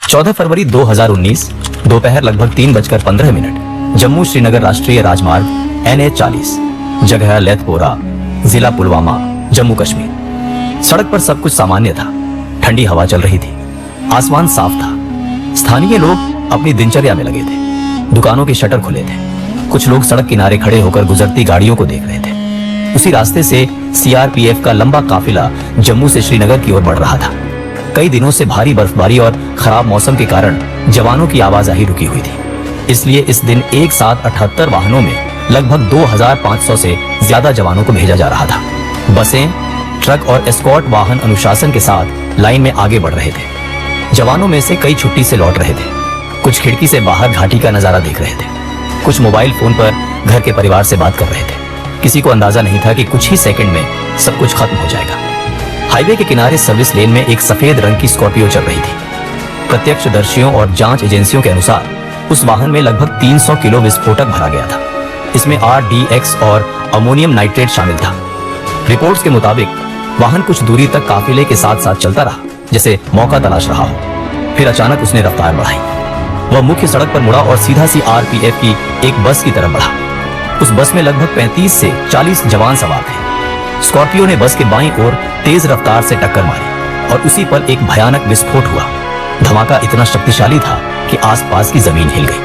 14 फरवरी 2019 दोपहर लगभग 3:15 जम्मू श्रीनगर राष्ट्रीय राजमार्ग NH40, जगह लेथपोरा, जिला पुलवामा, जम्मू कश्मीर। सड़क पर सब कुछ सामान्य था। ठंडी हवा चल रही थी, आसमान साफ था। स्थानीय लोग अपनी दिनचर्या में लगे थे। दुकानों के शटर खुले थे। कुछ लोग सड़क किनारे खड़े होकर गुजरती गाड़ियों को देख रहे थे। उसी रास्ते से CRPF का लंबा काफिला जम्मू से श्रीनगर की ओर बढ़ रहा था। कई दिनों से भारी बर्फबारी और खराब मौसम के कारण जवानों की आवाजाही रुकी हुई थी। इसलिए इस दिन एक साथ 78 वाहनों में लगभग 2500 से ज्यादा जवानों को भेजा जा रहा था। बसें, ट्रक और एस्कॉर्ट वाहन अनुशासन के साथ लाइन में आगे बढ़ रहे थे। जवानों में से कई छुट्टी से लौट रहे थे। कुछ खिड़की से बाहर घाटी का नजारा देख रहे थे। कुछ मोबाइल फोन पर घर के परिवार से बात कर रहे थे। किसी को अंदाजा नहीं था कि कुछ ही सेकंड में सब कुछ खत्म हो जाएगा। हाईवे के किनारे सर्विस लेन में एक सफेद रंग की स्कॉर्पियो चल रही थी। प्रत्यक्षदर्शियों और जांच एजेंसियों के अनुसार उस वाहन में लगभग 300 किलो विस्फोटक भरा गया था। इसमें RDX और अमोनियम नाइट्रेट शामिल था। रिपोर्ट्स के मुताबिक वाहन कुछ दूरी तक काफिले के साथ साथ चलता रहा, जैसे मौका तलाश रहा हो। फिर अचानक उसने रफ्तार बढ़ाई। वह मुख्य सड़क पर मुड़ा और सीधा CRPF की एक बस की तरफ बढ़ा। उस बस में लगभग 35 से 40 जवान सवार थे। स्कॉर्पियो ने बस के बाईं ओर तेज रफ्तार से टक्कर मारी और उसी पर एक भयानक विस्फोट हुआ। धमाका इतना शक्तिशाली था कि आसपास की जमीन हिल गई।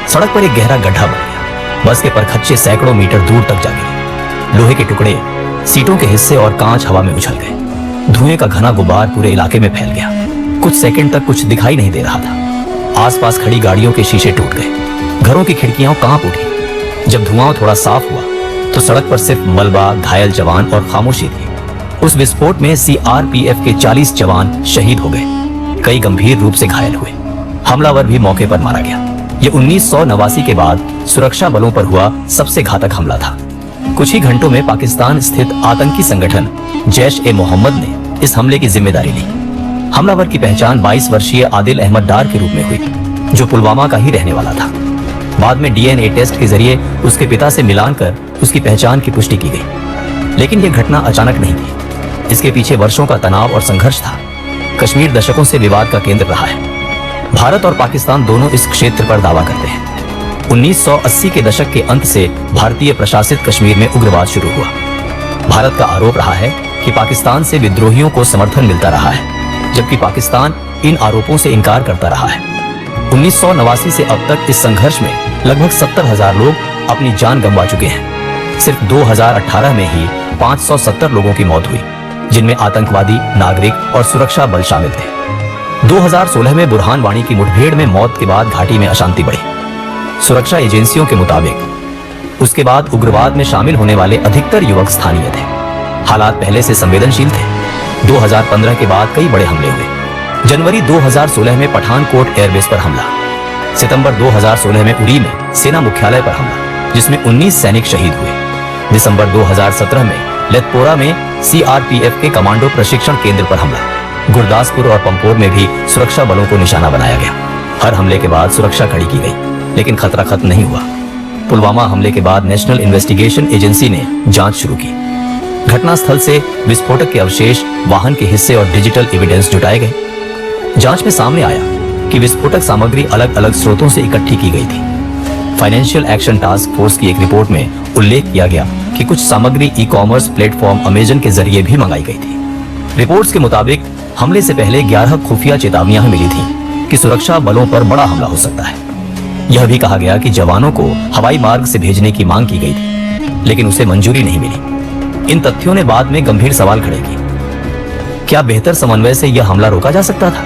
सड़क पर एक गहरा गड्ढा बन गया। बस के परखच्चे सैकड़ों मीटर दूर तक जा गिरे। लोहे के टुकड़े, सीटों के हिस्से और कांच हवा में उछल गए। धुएं का घना गुबार पूरे इलाके में फैल गया। कुछ सेकंड तक कुछ दिखाई नहीं दे रहा था। आसपास खड़ी गाड़ियों के शीशे टूट गए। घरों की खिड़कियां कांप उठी। जब धुआं थोड़ा साफ हुआ तो सड़क पर सिर्फ मलबा, घायल जवान और खामोशी थी। उस विस्फोट में CRPF के 40 जवान शहीद हो गए। कई गंभीर रूप से घायल हुए। हमलावर भी मौके पर मारा गया। यह 1989 के बाद सुरक्षा बलों पर हुआ सबसे घातक हमला था। कुछ ही घंटों में पाकिस्तान स्थित आतंकी संगठन जैश-ए-मोहम्मद ने इस हमले की जिम्मेदारी ली। हमलावर की पहचान 22 वर्षीय आदिल अहमद डार के रूप में हुई, जो पुलवामा का ही रहने वाला था। बाद में DNA टेस्ट के जरिए उसके पिता से मिलान कर उसकी पहचान की पुष्टि की गई। लेकिन यह घटना अचानक नहीं थी। इसके पीछे वर्षों का तनाव और संघर्ष था। कश्मीर दशकों से विवाद का केंद्र रहा है। भारत और पाकिस्तान दोनों इस क्षेत्र पर दावा करते हैं। 1980 के दशक के अंत से भारतीय प्रशासित कश्मीर में उग्रवाद शुरू हुआ। भारत का आरोप रहा है कि पाकिस्तान से विद्रोहियों को समर्थन मिलता रहा है, जबकि पाकिस्तान इन आरोपों से इनकार करता रहा है। 1989 से अब तक इस संघर्ष में लगभग 70,000 लोग अपनी जान गंवा चुके हैं। सिर्फ 2018 में ही 570 लोगों की मौत हुई, जिनमें आतंकवादी, नागरिक और सुरक्षा बल शामिल थे। 2016 में बुरहान वाणी की मुठभेड़ में मौत के बाद घाटी में अशांति बढ़ी। सुरक्षा एजेंसियों के मुताबिक उसके बाद उग्रवाद में शामिल होने वाले अधिकतर युवक स्थानीय थे। हालात पहले से संवेदनशील थे। 2015 के बाद कई बड़े हमले हुए। जनवरी 2016 में पठानकोट एयरबेस पर हमला। सितंबर 2016 में उरी में सेना मुख्यालय पर हमला, जिसमें 19 सैनिक शहीद हुए। दिसंबर 2017 में लेथपोरा में CRPF के कमांडो प्रशिक्षण केंद्र पर हमला। गुरदासपुर और पंपोर में भी सुरक्षा बलों को निशाना बनाया गया। हर हमले के बाद सुरक्षा खड़ी की गई, लेकिन खतरा खत्म नहीं हुआ। पुलवामा हमले के बाद नेशनल इन्वेस्टिगेशन एजेंसी ने जांच शुरू की। घटनास्थल से विस्फोटक के अवशेष, वाहन के हिस्से और डिजिटल एविडेंस जुटाए गए। जांच में सामने आया कि विस्फोटक सामग्री अलग अलग स्रोतों से इकट्ठी की गई थी। फाइनेंशियल एक्शन टास्क फोर्स की एक रिपोर्ट में उल्लेख किया गया कि कुछ सामग्री ई-कॉमर्स प्लेटफॉर्म अमेजन के जरिए भी मंगाई गई थी। रिपोर्ट्स के मुताबिक हमले से पहले 11 खुफिया चेतावनियां मिली थीं कि सुरक्षा बलों पर बड़ा हमला हो सकता है। यह भी कहा गया कि जवानों को हवाई मार्ग से भेजने की मांग की गई थी, लेकिन उसे मंजूरी नहीं मिली। इन तथ्यों ने बाद में गंभीर सवाल खड़े किए। क्या बेहतर समन्वय से यह हमला रोका जा सकता था?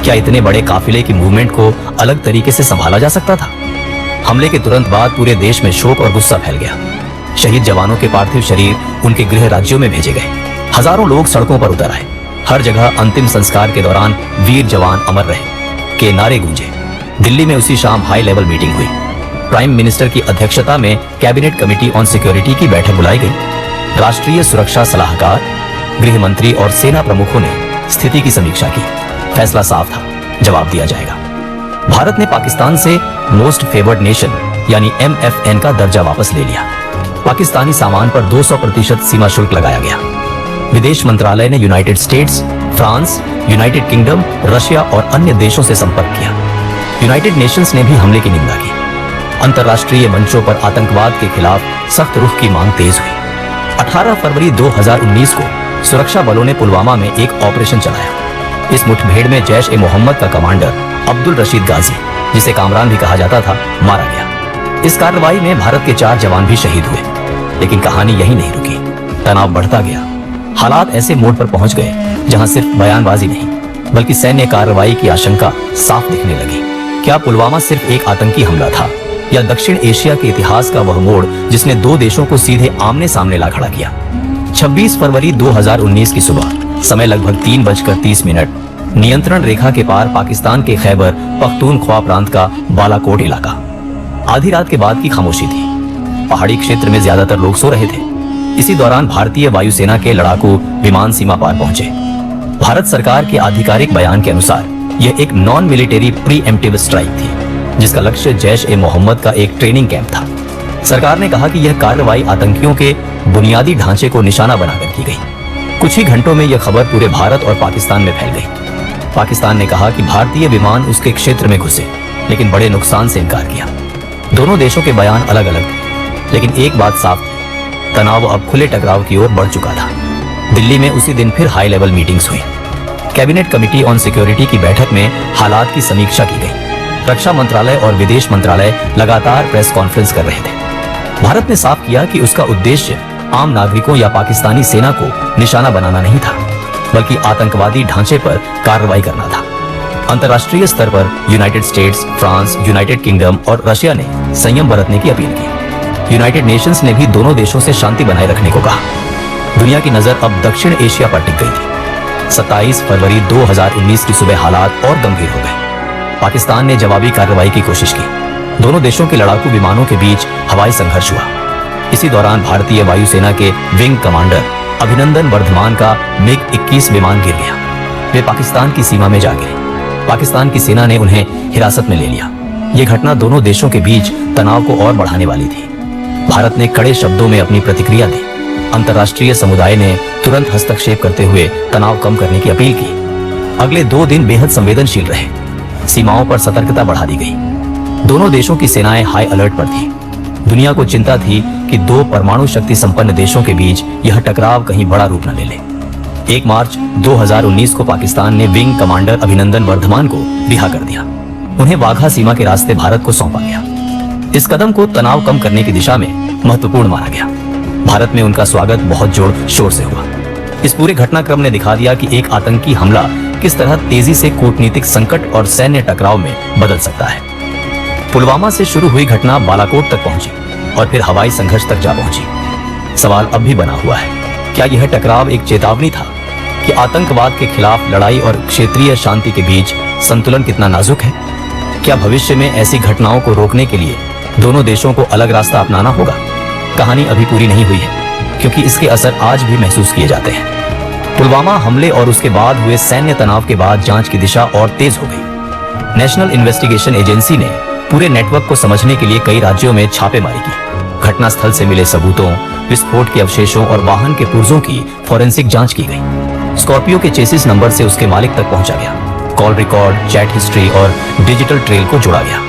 क्या इतने बड़े काफिले की मूवमेंट को अलग तरीके से संभाला जा सकता था? हमले के तुरंत बाद पूरे देश में शोक और गुस्सा फैल गया। शहीद जवानों के पार्थिव शरीर उनके गृह राज्यों में भेजे गए। हजारों लोग सड़कों पर उतर आए। हर जगह अंतिम संस्कार के दौरान वीर जवान अमर रहे के नारे गूंजे। दिल्ली में उसी शाम हाई लेवल मीटिंग हुई। प्राइम मिनिस्टर की अध्यक्षता में कैबिनेट कमेटी ऑन सिक्योरिटी की बैठक बुलाई गई। राष्ट्रीय सुरक्षा सलाहकार, गृह मंत्री और सेना प्रमुखों ने स्थिति की समीक्षा की। फैसला साफ था, जवाब दिया जाएगा। भारत ने पाकिस्तान से मोस्ट फेवर्ड नेशन यानी MFN का दर्जा वापस ले लिया। पाकिस्तानी सामान पर 200% सीमा शुल्क लगाया गया। विदेश मंत्रालय ने United states, France, United kingdom, Russia और अन्य देशों से संपर्क किया। यूनाइटेड नेशंस ने भी हमले की निंदा की। अंतर्राष्ट्रीय मंचों पर आतंकवाद के खिलाफ सख्त रुख की मांग तेज हुई। 18 फरवरी 2019 को सुरक्षा बलों ने पुलवामा में एक ऑपरेशन चलाया। इस मुठभेड़ में जैश ए मोहम्मद का कमांडर अब्दुल रशीद गाजी, जिसे कामरान भी कहा जाता था, मारा गया। इस कार्रवाई में भारत के 4 जवान भी शहीद हुए। लेकिन कहानी यही नहीं रुकी, तनाव बढ़ता गया। हालात ऐसे मोड़ पर पहुंच गए जहां सिर्फ बयानबाजी नहीं बल्कि सैन्य कार्रवाई की आशंका साफ दिखने लगी। क्या पुलवामा सिर्फ एक आतंकी हमला था या दक्षिण एशिया के इतिहास का वह मोड़ जिसने 2 देशों को सीधे आमने सामने ला खड़ा किया? 26 फरवरी 2019 की सुबह, समय लगभग 3:30, नियंत्रण रेखा के पार पाकिस्तान के खैबर पख्तूनख्वा प्रांत का बालाकोट इलाका। आधी रात के बाद की खामोशी थी। पहाड़ी क्षेत्र में ज्यादातर लोग सो रहे थे। इसी दौरान भारतीय वायुसेना के लड़ाकू विमान सीमा पार पहुंचे। भारत सरकार के आधिकारिक बयान के अनुसार यह एक नॉन मिलिटरी प्रीएम्प्टिव स्ट्राइक थी, जिसका लक्ष्य जैश ए मोहम्मद का एक ट्रेनिंग कैंप था। सरकार ने कहा कि यह कार्रवाई आतंकियों के बुनियादी ढांचे को निशाना बनाकर की गई। कुछ ही घंटों में यह खबर पूरे भारत और पाकिस्तान में फैल गई। पाकिस्तान ने कहा कि भारतीय विमान उसके क्षेत्र में घुसे, लेकिन बड़े नुकसान से इनकार किया। दोनों देशों के बयान अलग अलग थे, लेकिन एक बात साफ थी, तनाव अब खुले टकराव की ओर बढ़ चुका था। दिल्ली में उसी दिन फिर हाई लेवल मीटिंग्स हुई। कैबिनेट कमेटी ऑन सिक्योरिटी की बैठक में हालात की समीक्षा की गई। रक्षा मंत्रालय और विदेश मंत्रालय लगातार प्रेस कॉन्फ्रेंस कर रहे थे। भारत ने साफ किया कि उसका उद्देश्य आम नागरिकों या पाकिस्तानी सेना को निशाना बनाना नहीं था, बल्कि आतंकवादी ढांचे पर कार्रवाई करना था। अंतर्राष्ट्रीय स्तर पर United states, France, United kingdom और रशिया ने संयम बरतने की अपील की। यूनाइटेड नेशंस ने भी दोनों देशों से शांति बनाए रखने को कहा। दुनिया की नजर अब दक्षिण एशिया पर टिक गई थी। 27 फरवरी 2019 की सुबह हालात और गंभीर हो गए। पाकिस्तान ने जवाबी कार्रवाई की कोशिश की। दोनों देशों के लड़ाकू विमानों के बीच हवाई संघर्ष हुआ। इसी दौरान भारतीय वायुसेना के विंग कमांडर अभिनंदन वर्धमान का MiG-21 विमान गिर गया। वे पाकिस्तान की सीमा में जा गिरे। पाकिस्तान की सेना ने उन्हें हिरासत में ले लिया। ये घटना दोनों देशों के बीच तनाव को और बढ़ाने वाली थी। भारत ने कड़े शब्दों में अपनी प्रतिक्रिया दी। अंतर्राष्ट्रीय समुदाय ने तुरंत हस्तक्षेप करते हुए तनाव कम करने की अपील की। अगले 2 दिन बेहद संवेदनशील रहे। सीमाओं पर सतर्कता बढ़ा दी गई। दोनों देशों की सेनाएं हाई अलर्ट पर थी। दुनिया को चिंता थी कि 2 परमाणु शक्ति संपन्न देशों के बीच यह टकराव कहीं बड़ा रूप न ले ले। 1 मार्च 2019 को पाकिस्तान ने विंग कमांडर अभिनंदन वर्धमान को रिहा कर दिया। उन्हें वाघा सीमा के रास्ते भारत को सौंपा गया। इस कदम को तनाव कम करने की दिशा में महत्वपूर्ण माना गया। भारत में उनका स्वागत बहुत जोर शोर से हुआ। इस पूरे घटनाक्रम ने दिखा दिया कि एक आतंकी हमला किस तरह तेजी से कूटनीतिक संकट और सैन्य टकराव में बदल सकता है। पुलवामा से शुरू हुई घटना बालाकोट तक पहुंची और फिर हवाई संघर्ष तक जा पहुंची। सवाल अब भी बना हुआ है, क्या यह टकराव एक चेतावनी था कि आतंकवाद के खिलाफ लड़ाई और क्षेत्रीय शांति के बीच संतुलन कितना नाजुक है? क्या भविष्य में ऐसी घटनाओं को रोकने के लिए दोनों देशों को अलग रास्ता अपनाना होगा? कहानी अभी पूरी नहीं हुई है, क्योंकि इसके असर आज भी महसूस किए जाते हैं। पुलवामा हमले और उसके बाद हुए सैन्य तनाव के बाद जांच की दिशा और तेज हो गई। नेशनल इन्वेस्टिगेशन एजेंसी ने पूरे नेटवर्क को समझने के लिए कई राज्यों में छापेमारी की। घटनास्थल से मिले सबूतों, विस्फोट के अवशेषों और वाहन के पुर्जों की फोरेंसिक जांच की गई। स्कॉर्पियो के चेसिस नंबर से उसके मालिक तक पहुंचा गया। कॉल रिकॉर्ड, चैट हिस्ट्री और डिजिटल ट्रेल को जोड़ा गया।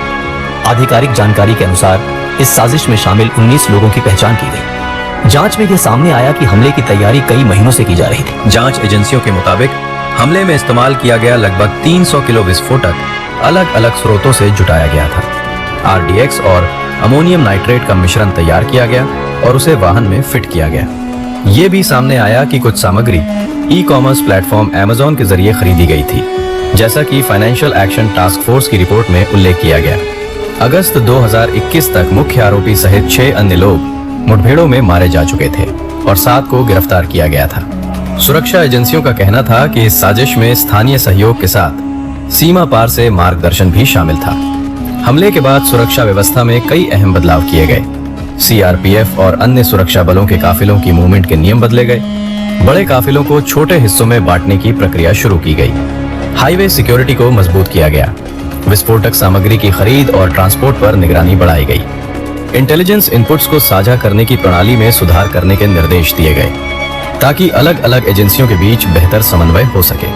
आधिकारिक जानकारी के अनुसार इस साजिश में शामिल 19 लोगों की पहचान की गई। जांच में यह सामने आया कि हमले की तैयारी कई महीनों से की जा रही थी। जांच एजेंसियों के मुताबिक हमले में इस्तेमाल किया गया लगभग 300 किलो विस्फोटक अलग अलग स्रोतों से जुटाया गया था। RDX और अमोनियम नाइट्रेट का मिश्रण तैयार किया गया और उसे वाहन में फिट किया गया। ये भी सामने आया कि कुछ सामग्री ई-कॉमर्स प्लेटफॉर्म Amazon के जरिए खरीदी गई थी, जैसा कि फाइनेंशियल एक्शन टास्क फोर्स की रिपोर्ट में उल्लेख किया गया। अगस्त 2021 तक मुख्य आरोपी सहित 6 अन्य लोग मुठभेड़ों में मारे जा चुके थे और 7 को गिरफ्तार किया गया था। सुरक्षा एजेंसियों का कहना था कि इस साजिश में स्थानीय सहयोग के साथ सीमा पार से मार्गदर्शन भी शामिल था। हमले के बाद सुरक्षा व्यवस्था में कई अहम बदलाव किए गए। CRPF और अन्य सुरक्षा बलों के काफिलों की मूवमेंट के नियम बदले गए। बड़े काफिलों को छोटे हिस्सों में बांटने की प्रक्रिया शुरू की गई। हाईवे सिक्योरिटी को मजबूत किया गया। विस्फोटक सामग्री की खरीद और ट्रांसपोर्ट पर निगरानी बढ़ाई गई। इंटेलिजेंस इनपुट्स को साझा करने की प्रणाली में सुधार करने के निर्देश दिए गए ताकि अलग अलग एजेंसियों के बीच बेहतर समन्वय हो सके।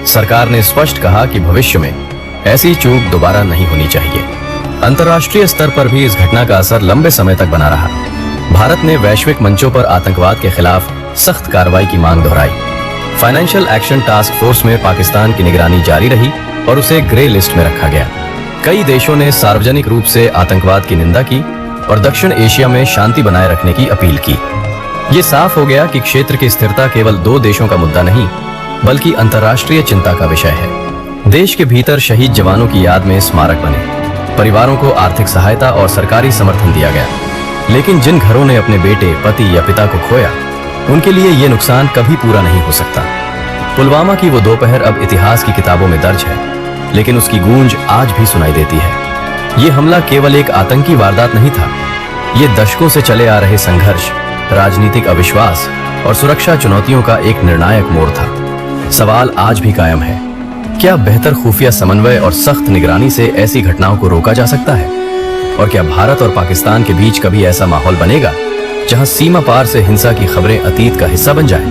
सरकार ने स्पष्ट कहा कि भविष्य में ऐसी चूक दोबारा नहीं होनी चाहिए। अंतर्राष्ट्रीय स्तर पर भी इस घटना का असर लंबे समय तक बना रहा। भारत ने वैश्विक मंचों पर आतंकवाद के खिलाफ सख्त कार्रवाई की मांग दोहराई। फाइनेंशियल एक्शन टास्क फोर्स में पाकिस्तान की निगरानी जारी रही और उसे ग्रे लिस्ट में रखा गया। कई देशों ने सार्वजनिक रूप से आतंकवाद की निंदा की और दक्षिण एशिया में शांति बनाए रखने की अपील की। ये साफ हो गया कि क्षेत्र की स्थिरता केवल 2 देशों का मुद्दा नहीं, बल्कि अंतर्राष्ट्रीय चिंता का विषय है। देश के भीतर शहीद जवानों की याद में स्मारक बने, परिवारों को आर्थिक सहायता और सरकारी समर्थन दिया गया। लेकिन जिन घरों ने अपने बेटे, पति या पिता को खोया, उनके लिए ये नुकसान कभी पूरा नहीं हो सकता। पुलवामा की वो दोपहर अब इतिहास की किताबों में दर्ज है, लेकिन उसकी गूंज आज भी सुनाई देती है। ये हमला केवल एक आतंकी वारदात नहीं था, ये दशकों से चले आ रहे संघर्ष, राजनीतिक अविश्वास और सुरक्षा चुनौतियों का एक निर्णायक मोड़ था। सवाल आज भी कायम है, क्या बेहतर खुफिया समन्वय और सख्त निगरानी से ऐसी घटनाओं को रोका जा सकता है? और क्या भारत और पाकिस्तान के बीच कभी ऐसा माहौल बनेगा जहां सीमा पार से हिंसा की खबरें अतीत का हिस्सा बन जाएं?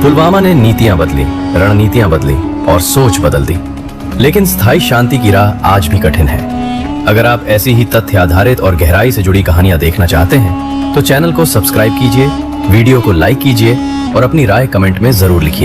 पुलवामा ने नीतियां बदली, रणनीतियां बदली और सोच बदल दी, लेकिन स्थायी शांति की राह आज भी कठिन है। अगर आप ऐसी ही तथ्य आधारित और गहराई से जुड़ी कहानियां देखना चाहते हैं तो चैनल को सब्सक्राइब कीजिए, वीडियो को लाइक कीजिए और अपनी राय कमेंट में जरूर लिखिए।